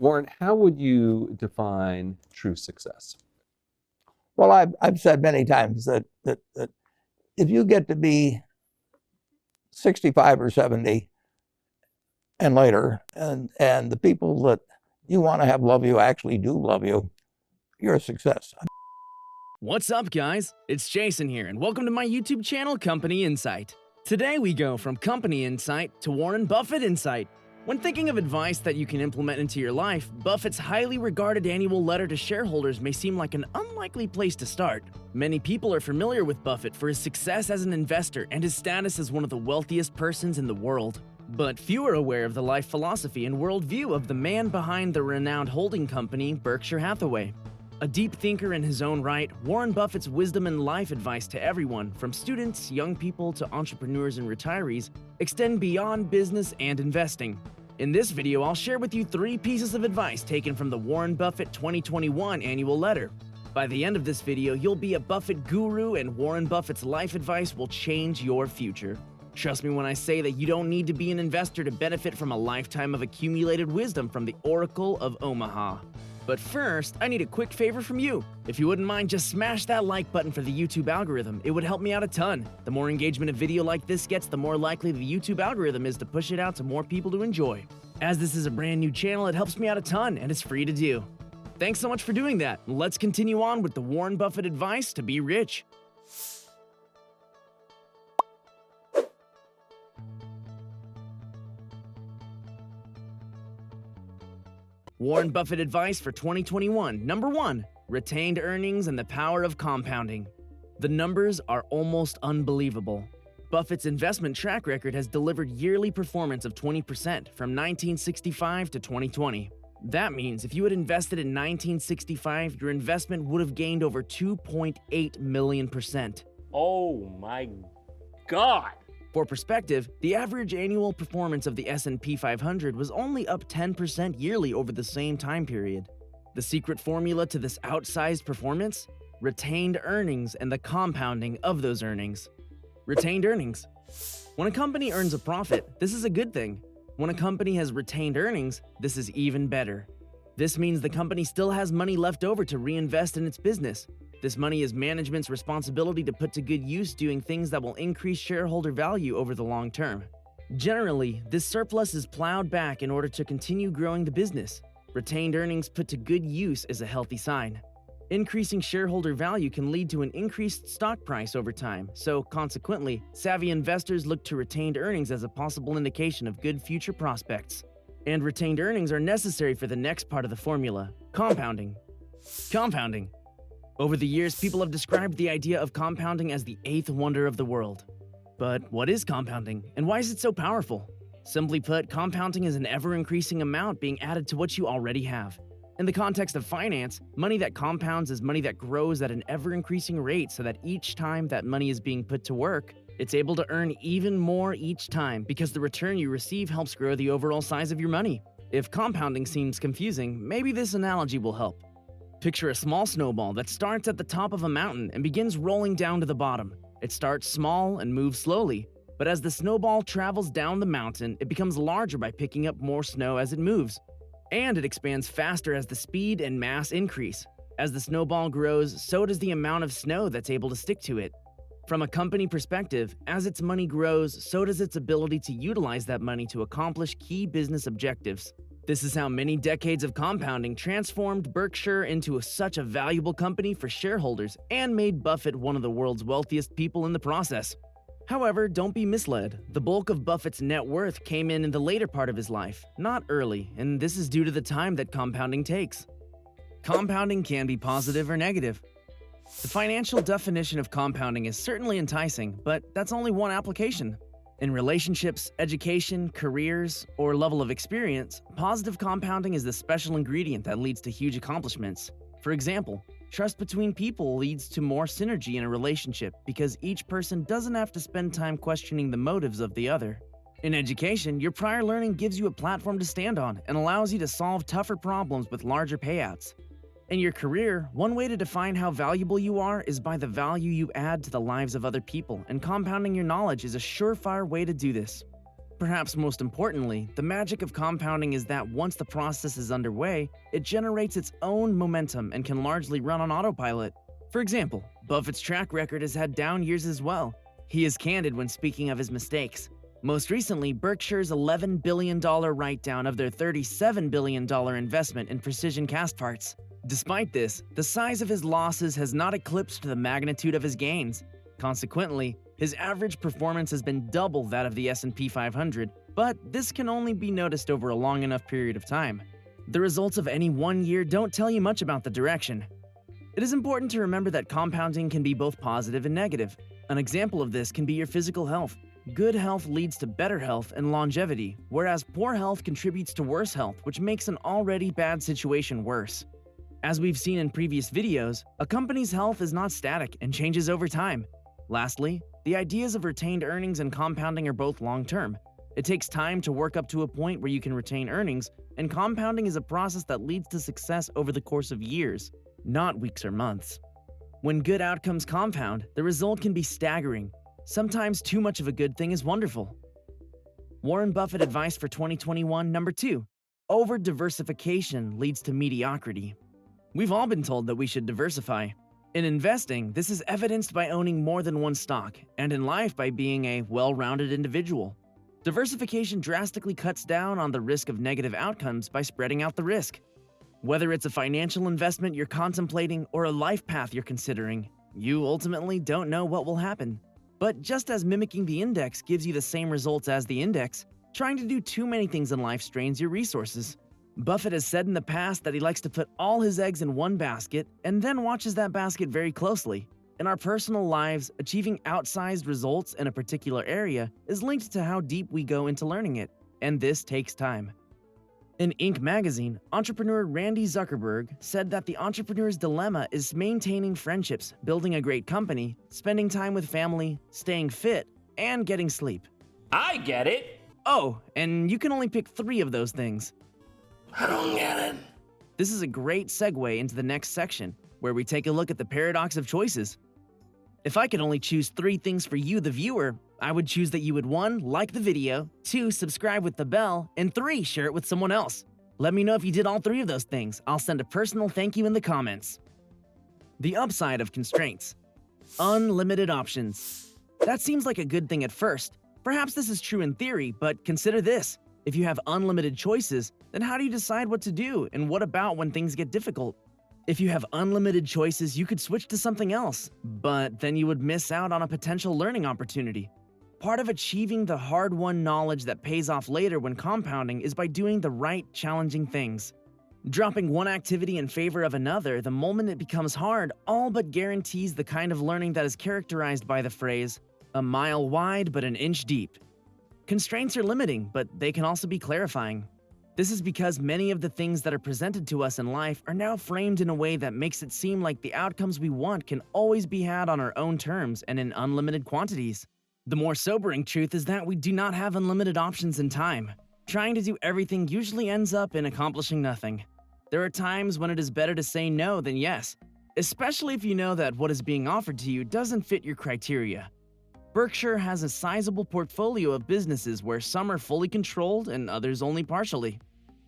Warren, how would you define true success? Well, I've said many times that if you get to be 65 or 70 and later, and the people that you want to have love you actually do love you, you're a success. What's up, guys? It's Jason here, and welcome to my YouTube channel, Company Insight. Today we go from Company Insight to Warren Buffett Insight. When thinking of advice that you can implement into your life, Buffett's highly regarded annual letter to shareholders may seem like an unlikely place to start. Many people are familiar with Buffett for his success as an investor and his status as one of the wealthiest persons in the world. But few are aware of the life philosophy and worldview of the man behind the renowned holding company, Berkshire Hathaway. A deep thinker in his own right, Warren Buffett's wisdom and life advice to everyone, from students, young people to entrepreneurs and retirees, extend beyond business and investing. In this video, I'll share with you 3 pieces of advice taken from the Warren Buffett 2021 annual letter. By the end of this video, you'll be a Buffett guru, and Warren Buffett's life advice will change your future. Trust me when I say that you don't need to be an investor to benefit from a lifetime of accumulated wisdom from the Oracle of Omaha. But first, I need a quick favor from you. If you wouldn't mind, just smash that like button for the YouTube algorithm. It would help me out a ton. The more engagement a video like this gets, the more likely the YouTube algorithm is to push it out to more people to enjoy. As this is a brand new channel, it helps me out a ton, and it's free to do. Thanks so much for doing that. Let's continue on with the Warren Buffett advice to be rich. Warren Buffett advice for 2021. Number 1, retained earnings and the power of compounding. The numbers are almost unbelievable. Buffett's investment track record has delivered yearly performance of 20% from 1965 to 2020. That means if you had invested in 1965, your investment would have gained over 2.8 million %. Oh my God! For perspective, the average annual performance of the S&P 500 was only up 10% yearly over the same time period. The secret formula to this outsized performance? Retained earnings and the compounding of those earnings. Retained earnings. When a company earns a profit, this is a good thing. When a company has retained earnings, this is even better. This means the company still has money left over to reinvest in its business. This money is management's responsibility to put to good use doing things that will increase shareholder value over the long term. Generally, this surplus is plowed back in order to continue growing the business. Retained earnings put to good use is a healthy sign. Increasing shareholder value can lead to an increased stock price over time, so consequently, savvy investors look to retained earnings as a possible indication of good future prospects. And retained earnings are necessary for the next part of the formula: compounding. Compounding. Over the years, people have described the idea of compounding as the 8th wonder of the world. But what is compounding, and why is it so powerful? Simply put, compounding is an ever-increasing amount being added to what you already have. In the context of finance, money that compounds is money that grows at an ever-increasing rate, so that each time that money is being put to work, it's able to earn even more each time because the return you receive helps grow the overall size of your money. If compounding seems confusing, maybe this analogy will help. Picture a small snowball that starts at the top of a mountain and begins rolling down to the bottom. It starts small and moves slowly, but as the snowball travels down the mountain, it becomes larger by picking up more snow as it moves. And it expands faster as the speed and mass increase. As the snowball grows, so does the amount of snow that's able to stick to it. From a company perspective, as its money grows, so does its ability to utilize that money to accomplish key business objectives. This is how many decades of compounding transformed Berkshire into such a valuable company for shareholders and made Buffett one of the world's wealthiest people in the process. However, don't be misled. The bulk of Buffett's net worth came in the later part of his life, not early, and this is due to the time that compounding takes. Compounding can be positive or negative. The financial definition of compounding is certainly enticing, but that's only one application. In relationships, education, careers, or level of experience, positive compounding is the special ingredient that leads to huge accomplishments. For example, trust between people leads to more synergy in a relationship because each person doesn't have to spend time questioning the motives of the other. In education, your prior learning gives you a platform to stand on and allows you to solve tougher problems with larger payouts. In your career, one way to define how valuable you are is by the value you add to the lives of other people, and compounding your knowledge is a surefire way to do this. perhaps most importantly, the magic of compounding is that once the process is underway, it generates its own momentum and can largely run on autopilot. For example, Buffett's track record has had down years as well. He is candid when speaking of his mistakes. Most recently, Berkshire's $11 billion write-down of their $37 billion investment in precision cast parts. Despite this, the size of his losses has not eclipsed the magnitude of his gains. Consequently, his average performance has been double that of the S&P 500, but this can only be noticed over a long enough period of time. The results of any one year don't tell you much about the direction. It is important to remember that compounding can be both positive and negative. An example of this can be your physical health. Good health leads to better health and longevity, whereas poor health contributes to worse health, which makes an already bad situation worse. As we've seen in previous videos, a company's health is not static and changes over time. Lastly, the ideas of retained earnings and compounding are both long-term. It takes time to work up to a point where you can retain earnings, and compounding is a process that leads to success over the course of years, not weeks or months. When good outcomes compound, the result can be staggering. Sometimes too much of a good thing is wonderful. Warren Buffett advice for 2021, number 2. Overdiversification leads to mediocrity. We've all been told that we should diversify. In investing, this is evidenced by owning more than one stock, and in life by being a well-rounded individual. Diversification drastically cuts down on the risk of negative outcomes by spreading out the risk. Whether it's a financial investment you're contemplating or a life path you're considering, you ultimately don't know what will happen. But just as mimicking the index gives you the same results as the index, trying to do too many things in life strains your resources. Buffett has said in the past that he likes to put all his eggs in one basket and then watches that basket very closely. In our personal lives, achieving outsized results in a particular area is linked to how deep we go into learning it, and this takes time. In Inc. magazine, entrepreneur Randy Zuckerberg said that the entrepreneur's dilemma is maintaining friendships, building a great company, spending time with family, staying fit, and getting sleep. I get it. Oh, and you can only pick 3 of those things. I don't get it. This is a great segue into the next section, where we take a look at the paradox of choices. If I could only choose 3 things for you, the viewer, I would choose that you would 1. Like the video, 2. Subscribe with the bell, and 3. Share it with someone else. Let me know if you did all 3 of those things. I'll send a personal thank you in the comments. The upside of constraints. Unlimited options. That seems like a good thing at first. Perhaps this is true in theory, but consider this. If you have unlimited choices, then how do you decide what to do, and what about when things get difficult? If you have unlimited choices, you could switch to something else, but then you would miss out on a potential learning opportunity. Part of achieving the hard-won knowledge that pays off later when compounding is by doing the right, challenging things. Dropping one activity in favor of another the moment it becomes hard all but guarantees the kind of learning that is characterized by the phrase, "a mile wide but an inch deep." Constraints are limiting, but they can also be clarifying. This is because many of the things that are presented to us in life are now framed in a way that makes it seem like the outcomes we want can always be had on our own terms and in unlimited quantities. The more sobering truth is that we do not have unlimited options in time. Trying to do everything usually ends up in accomplishing nothing. There are times when it is better to say no than yes, especially if you know that what is being offered to you doesn't fit your criteria. Berkshire has a sizable portfolio of businesses where some are fully controlled and others only partially.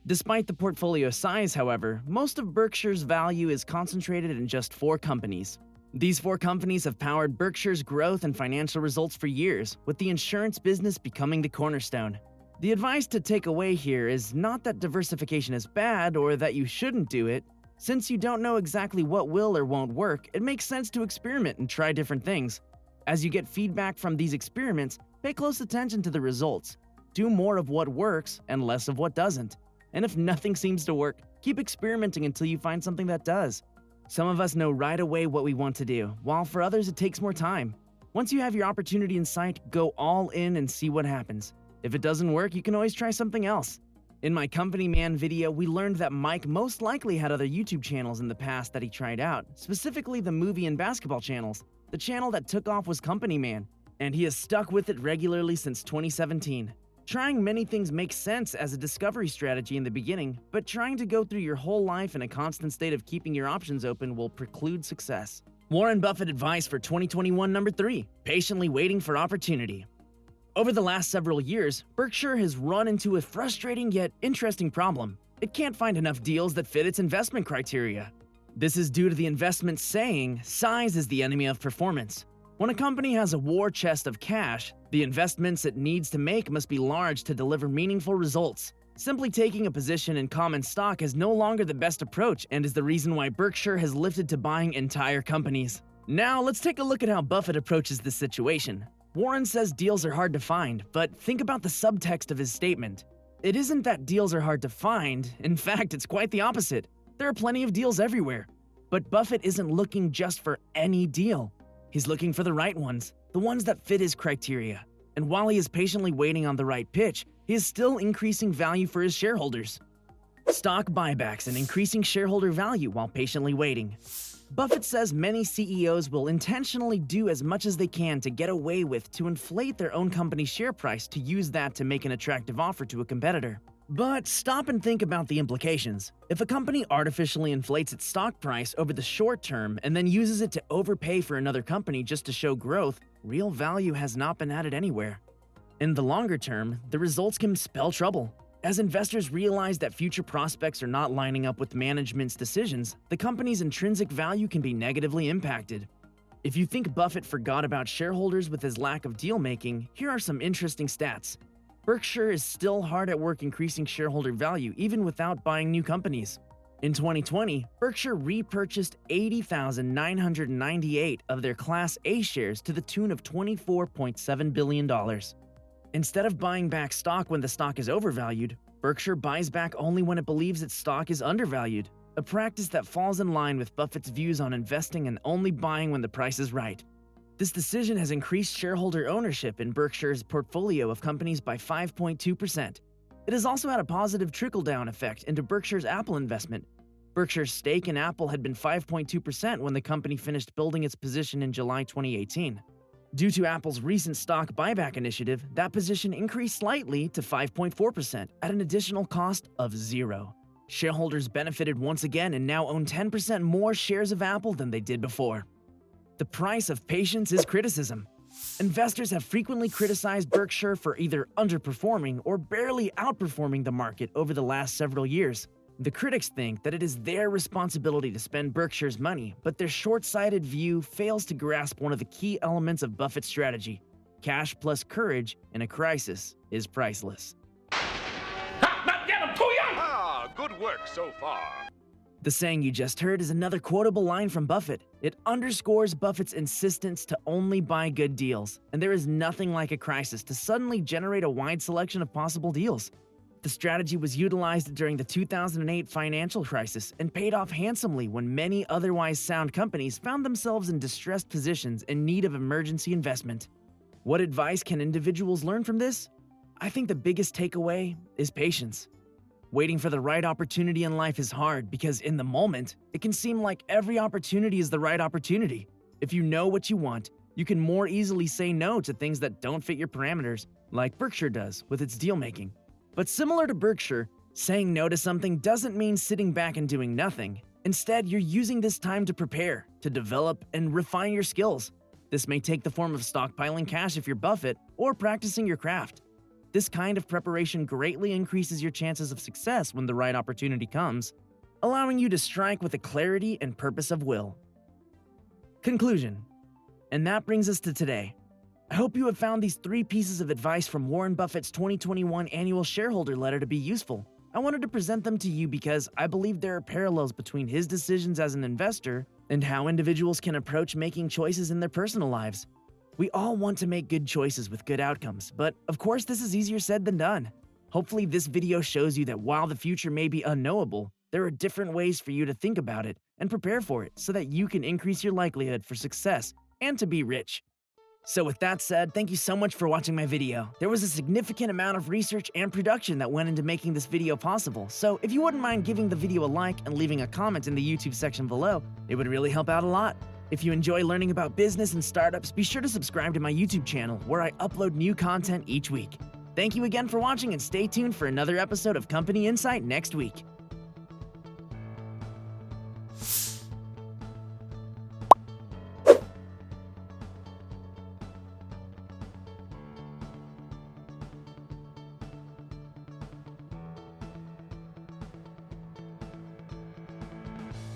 Despite the portfolio size, however, most of Berkshire's value is concentrated in just 4 companies. These 4 companies have powered Berkshire's growth and financial results for years, with the insurance business becoming the cornerstone. The advice to take away here is not that diversification is bad or that you shouldn't do it. Since you don't know exactly what will or won't work, it makes sense to experiment and try different things. As you get feedback from these experiments, pay close attention to the results. Do more of what works and less of what doesn't. And if nothing seems to work, keep experimenting until you find something that does. Some of us know right away what we want to do, while for others it takes more time. Once you have your opportunity in sight, go all in and see what happens. If it doesn't work, you can always try something else. In my Company Man video, we learned that Mike most likely had other YouTube channels in the past that he tried out, specifically the movie and basketball channels. The channel that took off was Company Man, and he has stuck with it regularly since 2017. Trying many things makes sense as a discovery strategy in the beginning, but trying to go through your whole life in a constant state of keeping your options open will preclude success. Warren Buffett advice for 2021 number 3, patiently waiting for opportunity. Over the last several years, Berkshire has run into a frustrating yet interesting problem. It can't find enough deals that fit its investment criteria. This is due to the investment saying, size is the enemy of performance. When a company has a war chest of cash, the investments it needs to make must be large to deliver meaningful results. Simply taking a position in common stock is no longer the best approach and is the reason why Berkshire has lifted to buying entire companies. Now, let's take a look at how Buffett approaches this situation. Warren says deals are hard to find, but think about the subtext of his statement. It isn't that deals are hard to find. In fact, it's quite the opposite. There are plenty of deals everywhere. But Buffett isn't looking just for any deal. He's looking for the right ones, the ones that fit his criteria. And while he is patiently waiting on the right pitch, he is still increasing value for his shareholders. Stock buybacks and increasing shareholder value while patiently waiting. Buffett says many CEOs will intentionally do as much as they can to get away with to inflate their own company's share price to use that to make an attractive offer to a competitor. But stop and think about the implications. If a company artificially inflates its stock price over the short term and then uses it to overpay for another company just to show growth, real value has not been added anywhere. In the longer term, the results can spell trouble. As investors realize that future prospects are not lining up with management's decisions, the company's intrinsic value can be negatively impacted. If you think Buffett forgot about shareholders with his lack of deal-making, here are some interesting stats. Berkshire is still hard at work increasing shareholder value even without buying new companies. In 2020, Berkshire repurchased 80,998 of their Class A shares to the tune of $24.7 billion. Instead of buying back stock when the stock is overvalued, Berkshire buys back only when it believes its stock is undervalued, a practice that falls in line with Buffett's views on investing and only buying when the price is right. This decision has increased shareholder ownership in Berkshire's portfolio of companies by 5.2%. It has also had a positive trickle-down effect into Berkshire's Apple investment. Berkshire's stake in Apple had been 5.2% when the company finished building its position in July 2018. Due to Apple's recent stock buyback initiative, that position increased slightly to 5.4% at an additional cost of $0. Shareholders benefited once again and now own 10% more shares of Apple than they did before. The price of patience is criticism. Investors have frequently criticized Berkshire for either underperforming or barely outperforming the market over the last several years. The critics think that it is their responsibility to spend Berkshire's money, but their short-sighted view fails to grasp one of the key elements of Buffett's strategy. Cash plus courage in a crisis is priceless. Good work so far. The saying you just heard is another quotable line from Buffett. It underscores Buffett's insistence to only buy good deals, and there is nothing like a crisis to suddenly generate a wide selection of possible deals. The strategy was utilized during the 2008 financial crisis and paid off handsomely when many otherwise sound companies found themselves in distressed positions in need of emergency investment. What advice can individuals learn from this? I think the biggest takeaway is patience. Waiting for the right opportunity in life is hard because in the moment, it can seem like every opportunity is the right opportunity. If you know what you want, you can more easily say no to things that don't fit your parameters, like Berkshire does with its deal-making. But similar to Berkshire, saying no to something doesn't mean sitting back and doing nothing. Instead, you're using this time to prepare, to develop, and refine your skills. This may take the form of stockpiling cash if you're Buffett, or practicing your craft. This kind of preparation greatly increases your chances of success when the right opportunity comes, allowing you to strike with a clarity and purpose of will. Conclusion. And that brings us to today. I hope you have found these 3 pieces of advice from Warren Buffett's 2021 annual shareholder letter to be useful. I wanted to present them to you because I believe there are parallels between his decisions as an investor and how individuals can approach making choices in their personal lives. We all want to make good choices with good outcomes, but of course this is easier said than done. Hopefully this video shows you that while the future may be unknowable, there are different ways for you to think about it and prepare for it so that you can increase your likelihood for success and to be rich. So with that said, thank you so much for watching my video. There was a significant amount of research and production that went into making this video possible, so if you wouldn't mind giving the video a like and leaving a comment in the YouTube section below, it would really help out a lot. If you enjoy learning about business and startups, be sure to subscribe to my YouTube channel where I upload new content each week. Thank you again for watching and stay tuned for another episode of Company Insight next week.